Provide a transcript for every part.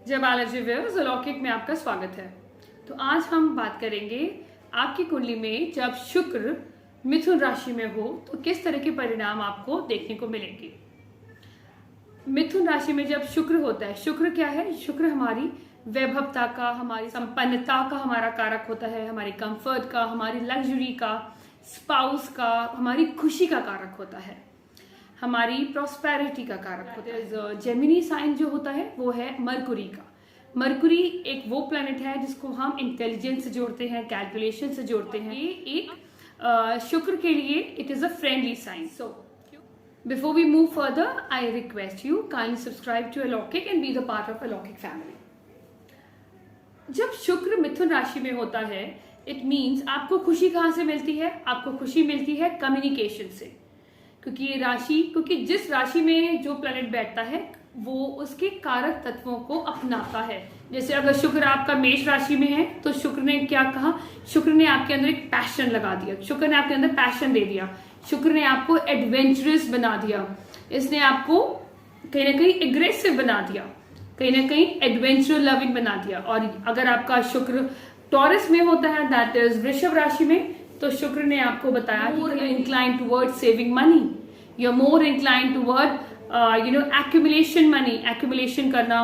जय बालाजी व्यूअर्स, अलौकिक में आपका स्वागत है। तो आज हम बात करेंगे आपकी कुंडली में जब शुक्र मिथुन राशि में हो तो किस तरह के परिणाम आपको देखने को मिलेंगे। मिथुन राशि में जब शुक्र होता है, शुक्र क्या है? शुक्र हमारी वैभवता का, हमारी संपन्नता का हमारा कारक होता है, हमारी कंफर्ट का, हमारी लग्जरी का, स्पाउस का, हमारी खुशी का कारक होता है, हमारी प्रॉस्पेरिटी का कारक होता है। जेमिनी साइन जो होता है वो है मरकुरी का। मरकुरी एक वो प्लैनेट है जिसको हम इंटेलिजेंस से जोड़ते हैं, कैलकुलेशन से जोड़ते हैं। ये एक शुक्र के लिए it is a friendly sign. So before we move further, I request you kindly subscribe to Alaukik and be the part of Alaukik family. जब शुक्र मिथुन राशि में होता है, इट मीन्स आपको खुशी कहाँ से मिलती है? आपको खुशी मिलती है कम्युनिकेशन से, क्योंकि जिस राशि में जो प्लैनेट बैठता है वो उसके कारक तत्वों को अपनाता है। जैसे अगर शुक्र आपका मेष राशि में है तो शुक्र ने क्या कहा? शुक्र ने आपके अंदर एक पैशन लगा दिया, शुक्र ने आपके अंदर पैशन दे दिया, शुक्र ने आपको एडवेंचरस बना दिया, इसने आपको कहीं ना कहीं एग्रेसिव बना दिया, कहीं ना कहीं एडवेंचर लविंग बना दिया। और अगर आपका शुक्र टॉरस में होता है, दैट इज वृषभ राशि में, तो शुक्र ने आपको बताया more incline toward saving money, you are more incline toward accumulation money, accumulation करना,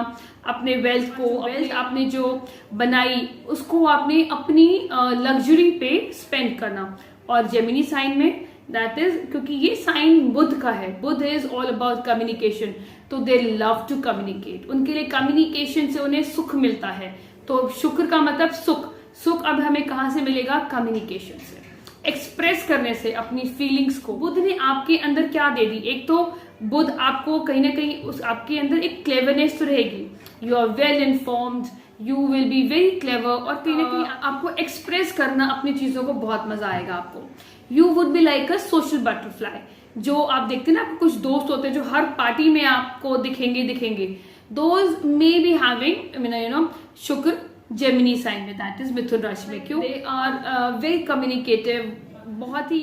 अपने वेल्थ को, वेल्थ आपने जो बनाई उसको आपने अपनी लग्जरी पे स्पेंड करना। और जेमिनी साइन में दैट इज, क्योंकि ये साइन बुध का है, बुध इज ऑल अबाउट कम्युनिकेशन, तो दे लव टू कम्युनिकेट, उनके लिए कम्युनिकेशन से उन्हें सुख मिलता है। तो शुक्र का मतलब सुख, सुख अब हमें कहाँ से मिलेगा? कम्युनिकेशन से, एक्सप्रेस करने से अपनी फीलिंग्स को। बुध ने आपके अंदर क्या दे दी? एक तो बुध आपको कहीं ना कहीं उस आपके अंदर एक क्लेवरनेस तो रहेगी, you are well informed, you will be very clever, और कहीं ना कहीं आपको एक्सप्रेस करना अपनी चीजों को बहुत मजा आएगा आपको। You would be like a social butterfly. जो आप देखते हैं ना, आपको कुछ दोस्त होते हैं जो हर पार्टी में आपको दिखेंगे, दोज मे बी हैविंग शुक्र जेमिनी साइन में, दैट इज मिथुन राशि में। क्यों? दे आर वेरी कम्युनिकेटिव, बहुत ही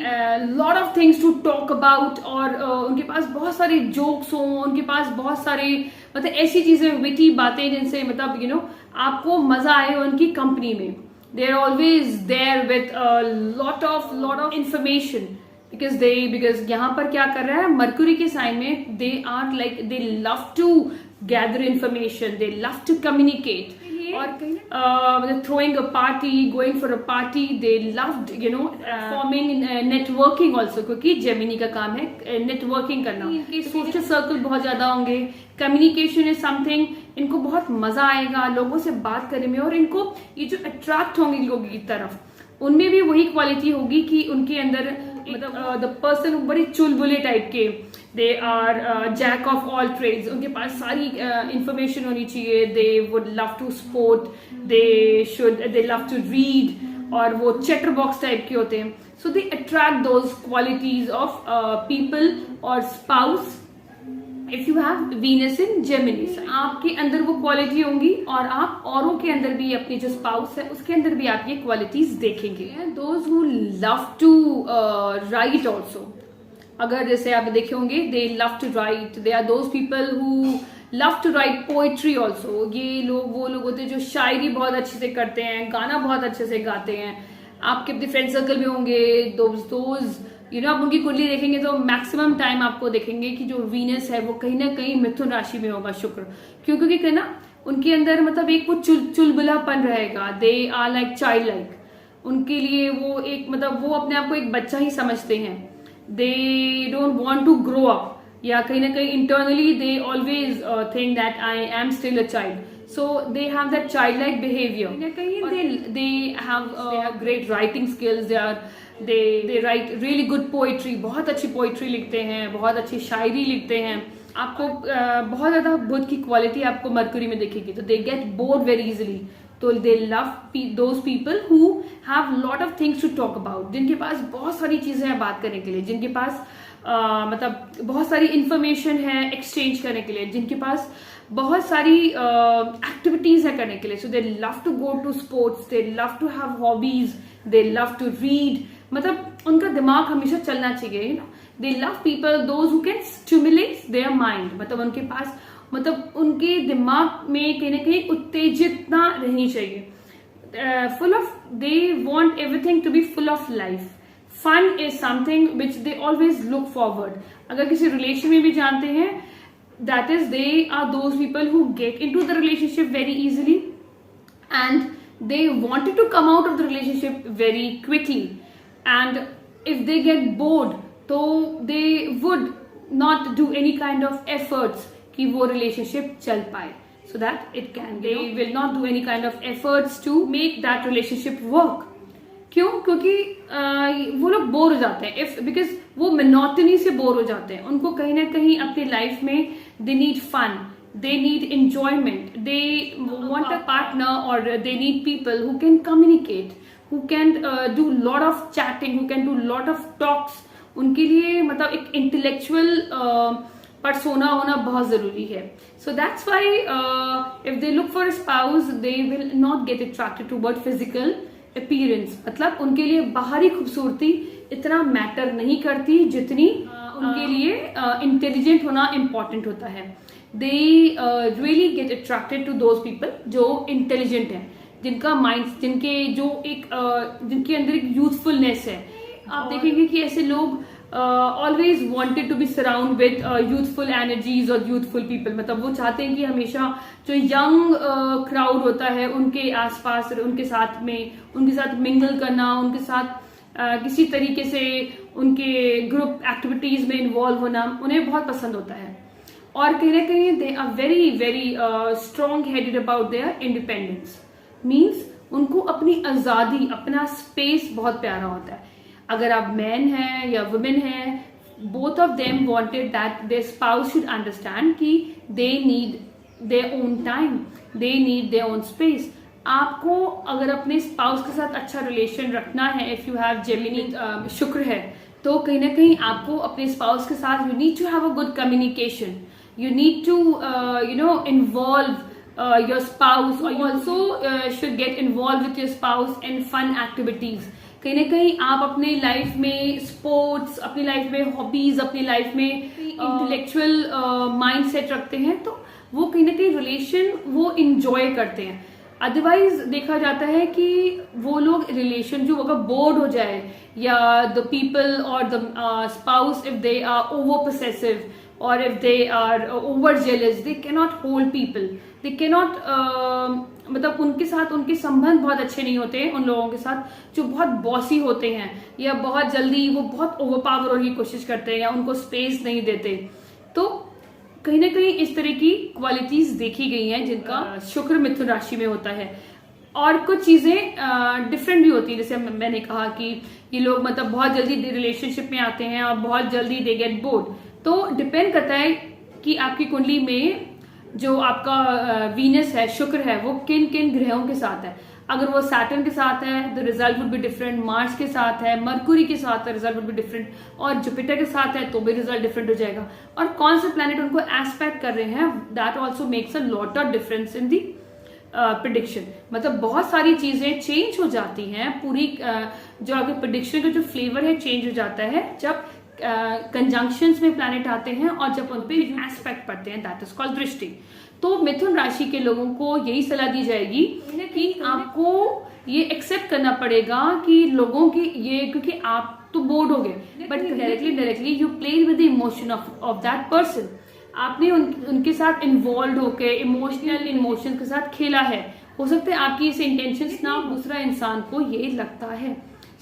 lot of things to talk about, और उनके पास बहुत सारे जोक्स हों, उनके पास बहुत सारे मतलब ऐसी चीजें, विटी बातें जिनसे मतलब आपको मजा आए उनकी कंपनी में। They are always there with lot of information, because यहाँ पर क्या कर रहा है मरकुरी के साइन में, they are like they love to gather information, they love to communicate, और throwing a party, going for a party, they loved forming networking also, क्योंकि जेमिनी का काम है नेटवर्किंग करना। इनके सोशल सर्कल बहुत ज्यादा होंगे, कम्युनिकेशन इज समथिंग, इनको बहुत मजा आएगा लोगों से बात करने में, और इनको ये जो अट्रैक्ट होंगे लोगों की तरफ, उनमें भी वही क्वालिटी होगी कि उनके अंदर मतलब द पर्सन बड़ी चुलबुले टाइप के, they are jack of all trades, उनके पास सारी इंफॉर्मेशन होनी चाहिए, they would love to sport, they love to read, और वो चैटर बॉक्स टाइप के होते हैं। So they attract those qualities of people और spouse. If you have Venus in Gemini, आपके अंदर वो क्वालिटी होंगी, और आप औरों के अंदर भी, अपनी जो स्पाउस है उसके अंदर भी आप ये क्वालिटीज देखेंगे। Those who love to write also, अगर जैसे आप देखे होंगे, they love to write, they are those people who love to write poetry also. ये लोग वो लोग होते हैं जो शायरी बहुत अच्छे से करते हैं, गाना बहुत अच्छे से गाते हैं। आपके अपने फ्रेंड सर्कल में होंगे दोज आप उनकी कुंडली देखेंगे तो मैक्सिमम टाइम आपको देखेंगे कि जो वीनस है वो कहीं ना कहीं मिथुन राशि में होगा, शुक्र। क्योंकि कहना उनके अंदर मतलब एक वो चुलबुलापन रहेगा, they are like child like, उनके लिए वो एक मतलब वो अपने आप को एक बच्चा ही समझते हैं, they don't want to grow up, या कहीं ना कहीं internally they always think that I am still a child, so they have that childlike behavior. They have great writing skills, they write really good poetry, बहुत अच्छी poetry लिखते हैं, बहुत अच्छी शायरी लिखते हैं। आपको बहुत ज्यादा बुध की क्वालिटी आपको मरकुरी में दिखेगी, तो they get bored very easily, तो they love those people who have lot of things to talk about, जिनके पास बहुत सारी चीजें हैं बात करने के लिए, जिनके पास मतलब बहुत सारी इंफॉर्मेशन है एक्सचेंज करने के लिए, जिनके पास बहुत सारी एक्टिविटीज है करने के लिए। So they love to go to sports, they love to have hobbies, they love to read, मतलब उनका दिमाग हमेशा चलना चाहिए, they love people those who can stimulate their mind, मतलब उनके पास, मतलब उनके दिमाग में कहीं ना कहीं उत्तेजितना रहनी चाहिए, full of, they want everything to be full of life. Fun is something which they always look forward. अगर किसी रिलेशन में भी जानते हैं, that is they are those people who get into the relationship very easily and they wanted to come out of the relationship very quickly, and if they get bored so they would not do any kind of efforts कि वो relationship चल पाए, so that it can, they will not do any kind of efforts to make that relationship work. क्यों? क्योंकि वो लोग bore हो जाते हैं, if because वो monotony से बोर हो जाते हैं, उनको कहीं ना कहीं अपनी लाइफ में they need fun, they need enjoyment, they want a partner or they need people who can communicate, who can do lot of chatting, who can do lot of talks. उनके लिए मतलब एक intellectual persona होना बहुत जरूरी है. So that's why if they look for a spouse, they will not get attracted toward physical appearance. मतलब उनके लिए बाहरी खूबसूरती इतना मैटर नहीं करती जितनी उनके लिए इंटेलिजेंट होना इम्पोर्टेंट होता है. They really get attracted to those people जो इंटेलिजेंट हैं, जिनका माइंड, जिनके जो एक जिनके अंदर एक यूथफुलनेस है. आप देखेंगे कि ऐसे लोग always wanted to be surrounded with youthful energies और youthful people. मतलब वो चाहते हैं कि हमेशा जो यंग क्राउड होता है उनके आसपास, उनके साथ में, उनके साथ मिंगल करना, उनके साथ किसी तरीके से उनके ग्रुप एक्टिविटीज में इन्वॉल्व होना उन्हें बहुत पसंद होता है. और कहीं ना कहीं they are very very strong headed about their independence, means उनको अपनी आजादी, अपना स्पेस बहुत प्यारा होता है. अगर आप मैन हैं या वुमेन हैं, both of them wanted that their spouse should understand कि they need their own time, they need their own space. आपको अगर अपने स्पाउस के साथ अच्छा रिलेशन रखना है, इफ यू हैव जेमिनी शुक्र है, तो कहीं ना कहीं आपको अपने स्पाउस के साथ you need to have a good communication, you need to involve your spouse, और you also should get involve with your spouse in fun activities. कहीं ना कहीं आप अपने लाइफ में स्पोर्ट्स, अपनी लाइफ में हॉबीज, अपनी लाइफ में इंटेलेक्चुअल माइंड सेट रखते हैं, तो वो कहीं ना कहीं रिलेशन वो इंजॉय करते हैं. अदरवाइज देखा जाता है कि वो लोग रिलेशन जो अगर बोर्ड हो जाए, या द पीपल और the spouse if they are over possessive और if they are over jealous, they cannot hold people, they cannot, मतलब उनके साथ उनके संबंध बहुत अच्छे नहीं होते हैं उन लोगों के साथ जो बहुत बॉसी होते हैं, या बहुत जल्दी वो बहुत ओवरपावर होने की कोशिश करते हैं, या उनको स्पेस नहीं देते. तो कहीं ना कहीं इस तरह की क्वालिटीज देखी गई हैं जिनका शुक्र मिथुन राशि में होता है. और कुछ चीजें डिफरेंट भी होती है, जैसे मैंने कहा कि ये लोग मतलब बहुत जल्दी रिलेशनशिप में आते हैं और बहुत जल्दी दे गेट बोर्ड. तो डिपेंड करता है कि आपकी कुंडली में जो आपका वीनस है, शुक्र है, वो किन किन ग्रहों के साथ है. अगर वो सैटर्न के साथ है the result would be different, Mars के साथ है, मरकुरी के साथ है, रिजल्ट वुड बी डिफरेंट, और जुपिटर के साथ है तो भी रिजल्ट डिफरेंट हो जाएगा. और कौन से प्लैनेट उनको एस्पेक्ट कर रहे हैं, that also makes a lot of difference in the prediction. मतलब बहुत सारी चीजें चेंज हो जाती हैं, पूरी जो आपके प्रिडिक्शन का जो फ्लेवर है चेंज हो जाता है जब कंजंक्शंस में प्लैनेट आते हैं और जब उन पे एस्पेक्ट पड़ते हैं, दैट इज कॉल्ड दृष्टि. तो मिथुन राशि के लोगों को यही सलाह दी जाएगी कि आपको ये एक्सेप्ट करना पड़ेगा कि लोगों की ये, क्योंकि आप तो बोर्ड हो गए, but directly you play with the emotion of that person. आपने उनके साथ इन्वॉल्व होकर इमोशनल इमोशन के साथ खेला है. हो सकता है आपकी इस इंटेंशंस ना दूसरा इंसान को ये लगता है.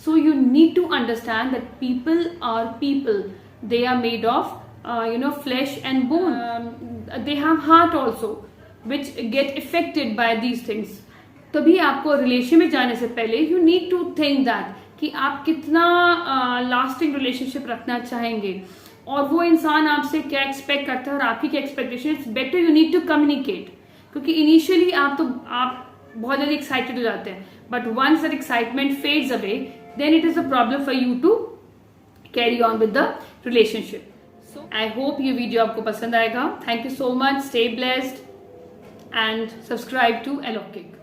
So you need to understand that people are people. They are made of, flesh and bone. They have heart also, which get affected by these things. तभी आपको रिलेशन में जाने से पहले you need to think that कि आप कितना lasting relationship रखना चाहेंगे और वो इंसान आपसे क्या एक्सपेक्ट करता है और आपकी क्या expectation. It's better you need to communicate, क्योंकि इनिशियली आप बहुत जल्दी एक्साइटेड हो जाते हैं, but once that excitement fades away, then it is a problem for you to carry on with the relationship. So I hope ये video आपको पसंद आएगा. Thank you so much. Stay blessed and subscribe to Alokik.